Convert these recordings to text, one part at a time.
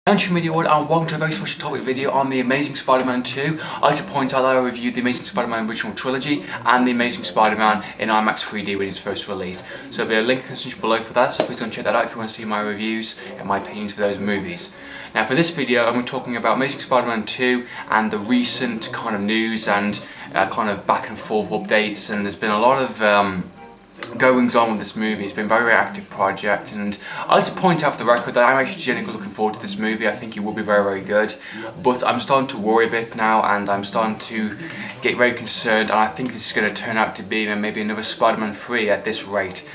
Welcome and welcome to a very special topic video on the Amazing Spider-Man 2. I'd like to point out that I reviewed the Amazing Spider-Man original trilogy and the Amazing Spider-Man in IMAX 3D when it was first released. So there'll be a link in the description below for that, so please go and check that out if you want to see my reviews and my opinions for those movies. Now for this video I'm going to be talking about Amazing Spider-Man 2 and the recent kind of news and kind of back and forth updates, and there's been a lot of goings on with this movie. It's been a very active project, and I'd like to point out for the record that I'm actually genuinely looking forward to this movie. I think it will be very good, but I'm starting to worry a bit now, and I'm starting to get very concerned, and I think this is going to turn out to be maybe another Spider-Man 3 at this rate.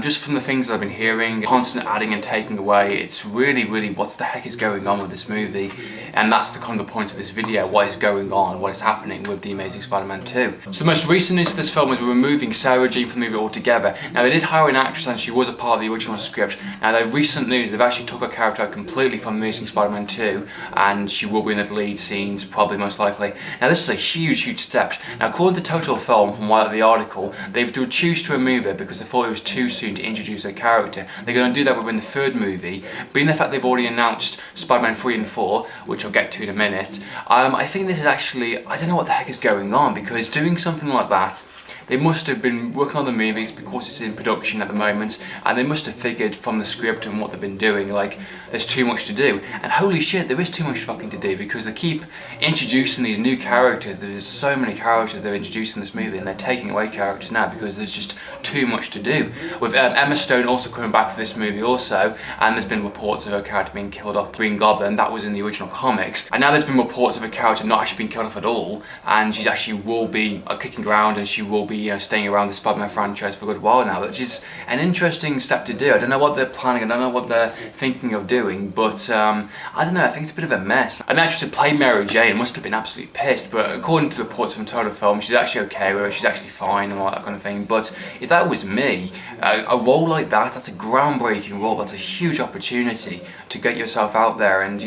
Just from the things that I've been hearing, constant adding and taking away, it's really what the heck is going on with this movie, and that's the kind of the point of this video. What is going on, what is happening with the Amazing Spider-Man 2. So the most recent news of this film is we're removing Sarah Jane from the movie altogether. Now they did hire an actress and she was a part of the original script. Now the recent news, they've actually took her character out completely from Amazing Spider-Man 2, and she will be in the lead scenes, probably most likely. Now this is a huge step. Now according to Total Film, from the article, they've choose to remove it because they thought it was too soon to introduce her character. They're going to do that within the third movie. Being the fact they've already announced Spider-Man 3 and 4, which I'll get to in a minute, I think this is actually, I don't know what the heck is going on, because doing something like that, they must have been working on the movies because it's in production at the moment, and they must have figured from the script and what they've been doing, like, there's too much to do. And holy shit, there is too much fucking to do, because they keep introducing these new characters. There's so many characters they're introducing in this movie, and they're taking away characters now because there's just too much to do. With Emma Stone also coming back for this movie also, and there's been reports of her character being killed off, Green Goblin, that was in the original comics, and now there's been reports of her character not actually being killed off at all, and she actually will be kicking around, and she will be staying around the Spider-Man franchise for a good while now, which is an interesting step to do. I don't know what they're planning, I don't know what they're thinking of doing, but I don't know, I think it's a bit of a mess. An actress who played Mary Jane must have been absolutely pissed, but according to the reports from Total Film, she's actually okay with it, she's actually fine and all that kind of thing. But if that was me, a role like that, that's a groundbreaking role, that's a huge opportunity to get yourself out there, and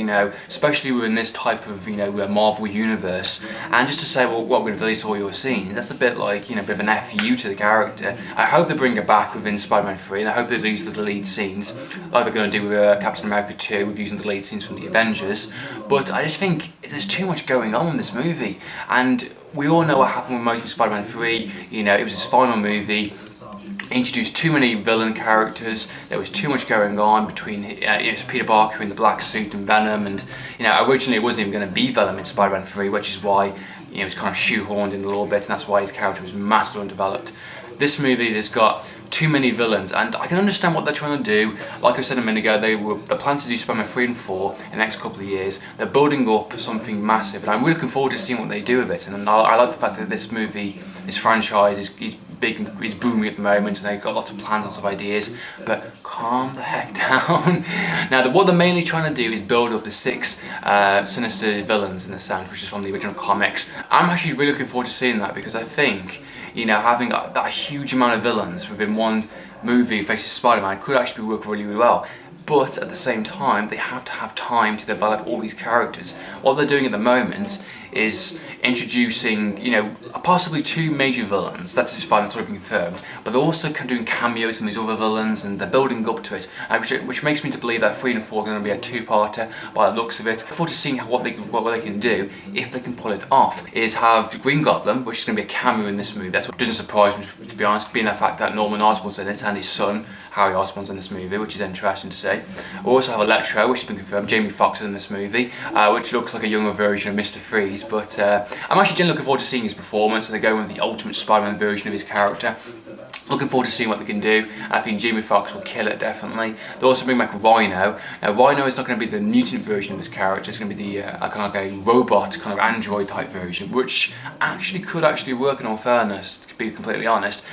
especially within this type of Marvel universe, and just to say, well, what, we're going to release all your scenes, that's a bit like a bit of an FU to the character. I hope they bring her back within Spider-Man 3, and I hope they use the lead scenes like they're going to do with Captain America 2, with using the lead scenes from the Avengers. But I just think there's too much going on in this movie, and we all know what happened with Amazing Spider-Man 3. It was his final movie. Introduced too many villain characters. There was too much going on between Peter Parker in the black suit and Venom, and originally it wasn't even going to be Venom in Spider-Man 3, which is why it was kind of shoehorned in a little bit, and that's why his character was massively undeveloped. This movie has got too many villains, and I can understand what they're trying to do. Like I said a minute ago, they're planning to do Spider-Man 3 and 4 in the next couple of years. They're building up something massive, and I'm really looking forward to seeing what they do with it. And I like the fact that this movie, this franchise, is big, is booming at the moment, and they've got lots of plans, lots of ideas. But calm the heck down. Now, what they're mainly trying to do is build up the 6 sinister villains in the sense, which is from the original comics. I'm actually really looking forward to seeing that, because I think having that huge amount of villains within one movie faces Spider-Man could actually work really well. But at the same time, they have to have time to develop all these characters. What they're doing at the moment is introducing, possibly 2 major villains. That's as far as it's already been confirmed. But they're also doing cameos from these other villains, and they're building up to it, which makes me to believe that 3 and 4 are going to be a 2-parter by the looks of it. I look forward to seeing what they can do, if they can pull it off, is have Green Goblin, which is going to be a cameo in this movie. That's what doesn't surprise me, to be honest, being the fact that Norman Osborn's in it, and his son, Harry Osborn's in this movie, which is interesting to say. We also have Electro, which has been confirmed. Jamie Foxx is in this movie, which looks like a younger version of Mr. Freeze, but I'm actually genuinely looking forward to seeing his performance, and they're going with the ultimate Spider-Man version of his character. Looking forward to seeing what they can do. I think Jamie Foxx will kill it, definitely. They'll also bring back Rhino. Now, Rhino is not going to be the mutant version of this character. It's going to be the kind of like a robot, kind of android type version, which could actually work, in all fairness, to be completely honest.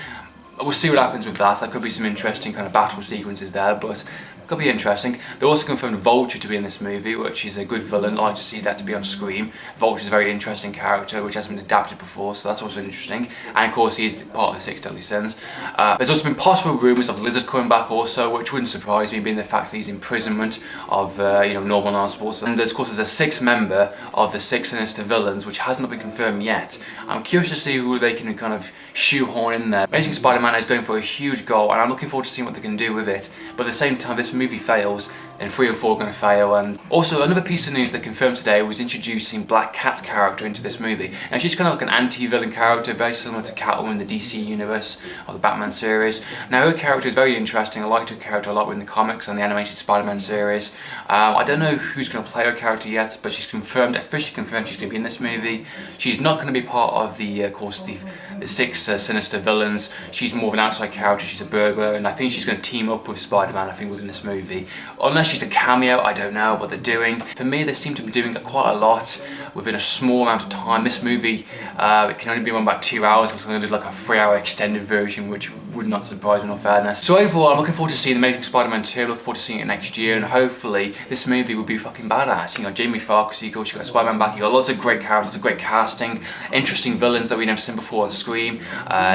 We'll see what happens with that. There could be some interesting kind of battle sequences there, but could be interesting. They also confirmed Vulture to be in this movie, which is a good villain. I like to see that to be on screen. Vulture is a very interesting character, which hasn't been adapted before, so that's also interesting. And of course, he's part of the 6 Deadly Sins. There's also been possible rumours of Lizard coming back also, which wouldn't surprise me, being the fact that he's imprisonment of Norman Osborn. And of course, there's a 6th member of the 6 sinister villains, which has not been confirmed yet. I'm curious to see who they can kind of shoehorn in there. Amazing Spider-Man Spider-Man is going for a huge goal, and I'm looking forward to seeing what they can do with it. But at the same time, this movie fails, and 3 and 4 are going to fail. And also, another piece of news they confirmed today was introducing Black Cat's character into this movie. And she's kind of like an anti-villain character, very similar to Catwoman in the DC universe or the Batman series. Now, her character is very interesting. I liked her character a lot in the comics and the animated Spider-Man series. I don't know who's going to play her character yet, but she's confirmed, officially confirmed, she's going to be in this movie. She's not going to be part of the, of course, the 6 sinister villains. She's more of an outside character. She's a burglar, and I think she's going to team up with Spider-Man, I think, within this movie. Unless she's a cameo, I don't know what they're doing. For me, they seem to be doing quite a lot within a small amount of time. This movie, it can only be on about 2 hours, so I'm going to do like a 3-hour extended version, which would not surprise me, in all fairness. So overall, I'm looking forward to seeing The Amazing Spider-Man 2, looking forward to seeing it next year, and hopefully this movie will be fucking badass. You know, Jamie Foxx, you got Spider-Man back, you got lots of great characters, great casting, interesting villains that we've never seen before on screen.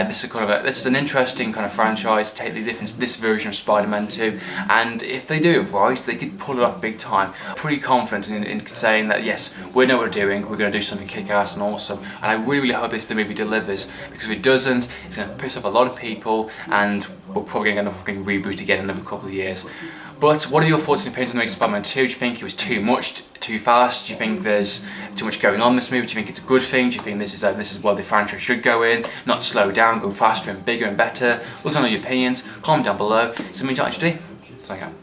This is an interesting kind of franchise to take this version of Spider-Man 2, and if they do it right, they could pull it off big time. I'm pretty confident in saying that yes, we know what we're doing, we're going to do something kick-ass and awesome, and I really hope the movie delivers, because if it doesn't, it's going to piss off a lot of people, and we're probably going to fucking reboot again in another couple of years. But what are your thoughts and opinions on Amazing Spider-Man 2? Do you think it was too much, too fast? Do you think there's too much going on in this movie? Do you think it's a good thing? Do you think this is where the franchise should go in? Not slow down, go faster and bigger and better? Let us know your opinions, comment down below. So, meantime, today, signing out.